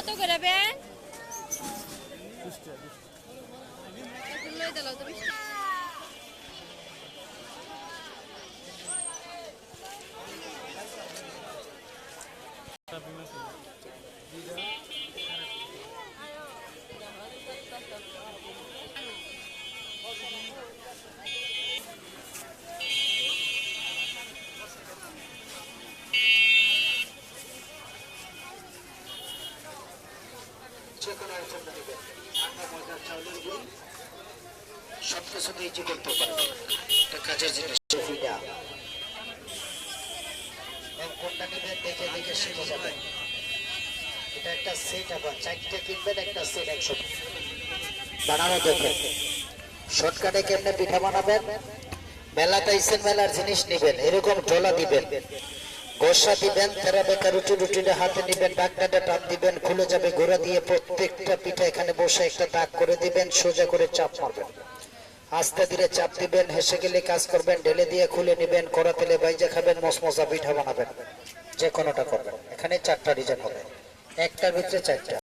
কত করে বে সবকিছু দিয়ে করতে পারবে এটা কাজের জিনিস কোনটা নেবেন দেখে দেখে শিখে যাবেন এটা একটা সেট আবার চারটে কিনবেন একটা সেট 100 বানানো দেখবেন শর্টকাটে কেমনে পিঠা বানাবেন মেলাতে আইসেন মেলার জিনিস নেবেন এরকম ঢোলা দিবেন গোসা দিবেন তেরা বেকা রুটিটা হাতে নিবেন ডাকটা টান দিবেন খুলে যাবে ঘোড়া দিয়ে প্রত্যেকটা পিঠা এখানে বসে একটা দাগ করে দিবেন সোজা করে চাপ মারবেন আস্তে ধীরে চাপ দিবেন হেসে গেলে কাজ করবেন ঢেলে দিয়ে খুলে নিবেন কড়া তেলে বাইজা খাবেন মসমসা পিঠা বানাবেন যে কোনোটা করবেন এখানে 4টা ডিজাইন হবে একটার ভিতরে 4টা